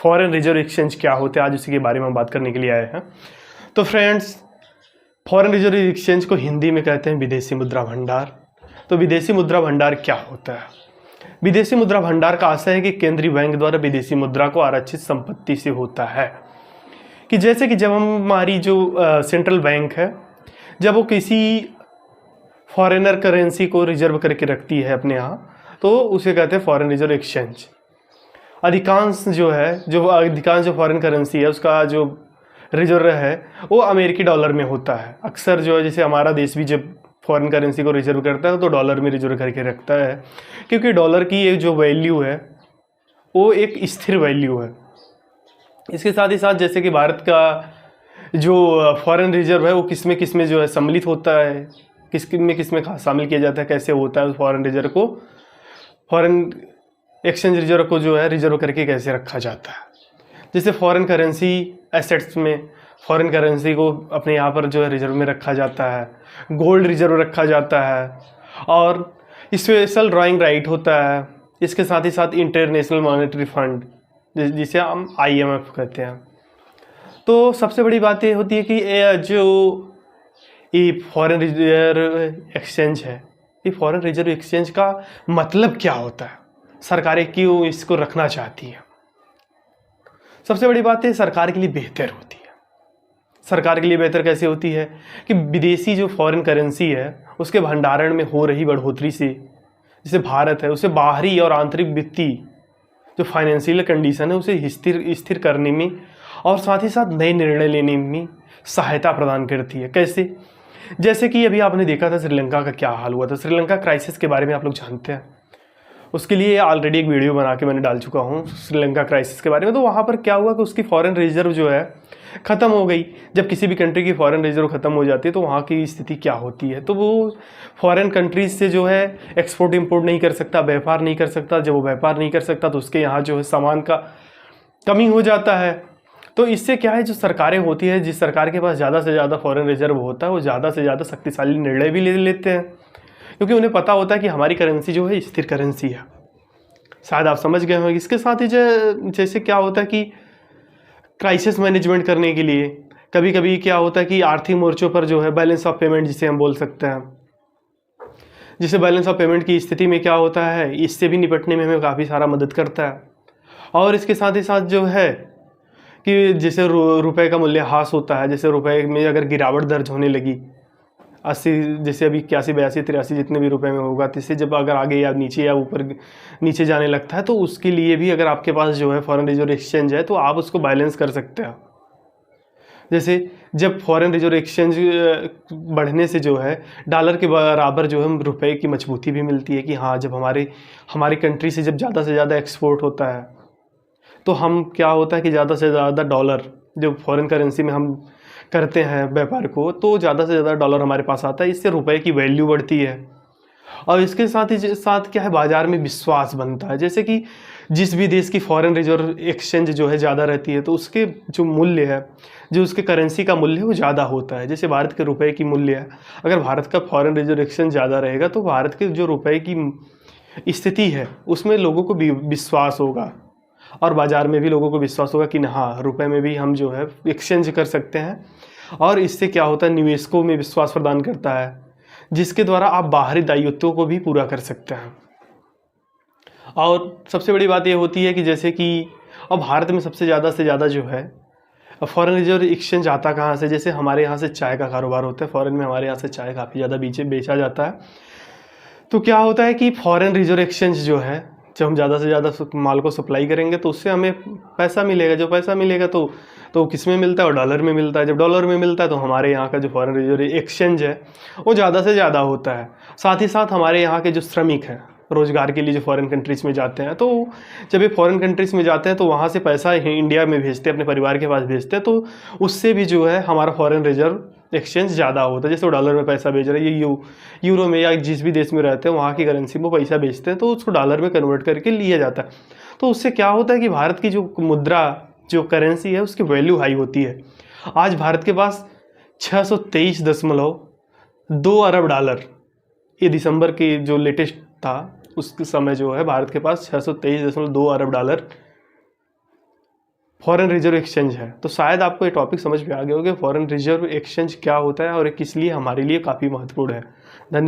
Foreign reserve exchange क्या होते हैं, आज उसी के बारे में हम बात करने के लिए आए हैं। तो फ्रेंड्स, फॉरेन रिजर्व एक्सचेंज को हिंदी में कहते हैं विदेशी मुद्रा भंडार। तो विदेशी मुद्रा भंडार क्या होता है? विदेशी मुद्रा भंडार का आशय है कि केंद्रीय बैंक द्वारा विदेशी मुद्रा को आरक्षित संपत्ति से होता है। कि जैसे कि जब हमारी जो सेंट्रल बैंक है, जब वो किसी फॉरेनर करेंसी को रिजर्व करके रखती है अपने यहाँ, तो उसे कहते हैं फॉरेन रिजर्व एक्सचेंज। अधिकांश जो फॉरेन करेंसी है उसका जो रिजर्व है वो अमेरिकी डॉलर में होता है। अक्सर जो है, जैसे हमारा देश भी जब फॉरेन करेंसी को रिजर्व करता है तो डॉलर में रिजर्व करके रखता है, क्योंकि डॉलर की ये जो वैल्यू है वो एक स्थिर वैल्यू है। इसके साथ ही साथ जैसे कि भारत का जो फॉरेन रिजर्व है वो किस में जो है सम्मिलित होता है, किस में शामिल किया जाता है, कैसे होता है, उस फॉरेन रिजर्व को, फॉरेन एक्सचेंज रिजर्व को जो है रिजर्व करके कैसे रखा जाता है। जैसे फॉरेन करेंसी एसेट्स में फॉरेन करेंसी को अपने यहाँ पर जो है रिजर्व में रखा जाता है, गोल्ड रिजर्व रखा जाता है, और स्पेशल ड्राइंग राइट होता है। इसके साथ ही साथ इंटरनेशनल मॉनेटरी फंड, जिसे हम IMF कहते हैं। तो सबसे बड़ी बात ये होती है कि ये फॉरेन रिजर्व एक्सचेंज है, ये फॉरेन रिजर्व एक्सचेंज का मतलब क्या होता है, सरकारें क्यों इसको रखना चाहती हैं। सबसे बड़ी बात है, सरकार के लिए बेहतर होती है। सरकार के लिए बेहतर कैसे होती है कि विदेशी जो फॉरेन करेंसी है उसके भंडारण में हो रही बढ़ोतरी से, जैसे भारत है, उसे बाहरी और आंतरिक वित्तीय जो फाइनेंशियल कंडीशन है उसे स्थिर करने में और साथ ही साथ नए निर्णय लेने में सहायता प्रदान करती है। कैसे? जैसे कि अभी आपने देखा था श्रीलंका का क्या हाल हुआ था। श्रीलंका क्राइसिस के बारे में आप लोग जानते हैं, उसके लिए ऑलरेडी एक वीडियो बना के मैंने डाल चुका हूँ श्रीलंका क्राइसिस के बारे में। तो वहाँ पर क्या हुआ कि उसकी फॉरेन रिजर्व जो है ख़त्म हो गई। जब किसी भी कंट्री की फॉरेन रिजर्व ख़त्म हो जाती है तो वहाँ की स्थिति क्या होती है, तो वो फॉरेन कंट्रीज से जो है एक्सपोर्ट इंपोर्ट नहीं कर सकता, व्यापार नहीं कर सकता। जब वो व्यापार नहीं कर सकता तो उसके यहाँ जो है सामान का कमी हो जाता है। तो इससे क्या है, जो सरकारें होती है, जिस सरकार के पास ज़्यादा से ज़्यादा फॉरेन रिजर्व होता है वो ज़्यादा से ज़्यादा शक्तिशाली निर्णय भी ले लेते हैं, क्योंकि उन्हें पता होता है कि हमारी करेंसी जो है स्थिर करेंसी है। शायद आप समझ गए होंगे। इसके साथ ही जैसे क्या होता है कि क्राइसिस मैनेजमेंट करने के लिए कभी कभी क्या होता है कि आर्थिक मोर्चों पर जो है बैलेंस ऑफ पेमेंट जिसे हम बोल सकते हैं, जिसे बैलेंस ऑफ पेमेंट की स्थिति में क्या होता है, इससे भी निपटने में हमें काफ़ी सारा मदद करता है। और इसके साथ ही साथ जो है कि जैसे रुपए का मूल्यह्रास होता है, जैसे रुपए में अगर गिरावट दर्ज होने लगी 80, जैसे अभी 81, 82, 83 जितने भी रुपए में होगा, तो इससे जब अगर आगे या ऊपर नीचे जाने लगता है तो उसके लिए भी अगर आपके पास जो है फॉरेन रिजर्व एक्सचेंज है तो आप उसको बैलेंस कर सकते हैं। जैसे जब फॉरेन रिजर्व एक्सचेंज बढ़ने से जो है डॉलर के बराबर जो है रुपए की मजबूती भी मिलती है कि हाँ, जब हमारी कंट्री से जब ज़्यादा से ज़्यादा एक्सपोर्ट होता है तो हम क्या होता है कि ज़्यादा से ज़्यादा डॉलर जो फॉरेन करेंसी में हम करते हैं व्यापार को, तो ज़्यादा से ज़्यादा डॉलर हमारे पास आता है। इससे रुपए की वैल्यू बढ़ती है और इसके साथ ही साथ क्या है, बाज़ार में विश्वास बनता है। जैसे कि जिस भी देश की फॉरेन रिजर्व एक्सचेंज जो है ज़्यादा रहती है तो उसके जो मूल्य है, जो उसके करेंसी का मूल्य है वो ज़्यादा होता है। जैसे भारत के रुपए की मूल्य है, अगर भारत का फॉरेन रिजर्व एक्सचेंज ज़्यादा रहेगा तो भारत के जो रुपए की स्थिति है उसमें लोगों को भी विश्वास होगा और बाज़ार में भी लोगों को विश्वास होगा कि हाँ, रुपए में भी हम जो है एक्सचेंज कर सकते हैं। और इससे क्या होता है, निवेशकों में विश्वास प्रदान करता है, जिसके द्वारा आप बाहरी दायित्वों को भी पूरा कर सकते हैं। और सबसे बड़ी बात ये होती है कि जैसे कि अब भारत में सबसे ज़्यादा से ज़्यादा जो है फॉरेन रिजर्व एक्सचेंज आता कहाँ से, जैसे हमारे यहाँ से चाय का कारोबार होता है, फॉरेन में हमारे यहाँ से चाय काफ़ी ज़्यादा बेचा जाता है। तो क्या होता है कि फॉरेन रिजर्व एक्सचेंज जो है, जब हम ज़्यादा से ज़्यादा माल को सप्लाई करेंगे तो उससे हमें पैसा मिलेगा। जो पैसा मिलेगा तो किस में मिलता है, और डॉलर में मिलता है। जब डॉलर में मिलता है तो हमारे यहाँ का जो फॉरेन रिजर्व एक्सचेंज है वो ज़्यादा से ज़्यादा होता है। साथ ही साथ हमारे यहाँ के जो श्रमिक हैं रोज़गार के लिए जो फॉरेन कंट्रीज़ में जाते हैं, तो जब ये फॉरेन कंट्रीज़ में जाते हैं तो वहाँ से पैसा इंडिया में भेजते हैं, अपने परिवार के पास भेजते हैं, तो उससे भी जो है हमारा फॉरेन रिजर्व एक्सचेंज ज़्यादा होता है। जैसे वो डॉलर में पैसा भेज रहे हैं, ये यूरो में या जिस भी देश में रहते हैं वहाँ की करेंसी में पैसा भेजते हैं, तो उसको डॉलर में कन्वर्ट करके लिया जाता है। तो उससे क्या होता है कि भारत की जो मुद्रा, जो करेंसी है, उसकी वैल्यू हाई होती है। आज भारत के पास 623.2 अरब डॉलर, ये दिसंबर के जो लेटेस्ट था उस समय जो है भारत के पास 623.2 अरब डॉलर फॉरेन रिजर्व एक्सचेंज है। तो शायद आपको ये टॉपिक समझ में आ गया होगा कि फॉरेन रिजर्व एक्सचेंज क्या होता है और ये किस लिए हमारे लिए काफ़ी महत्वपूर्ण है। धन्यवाद।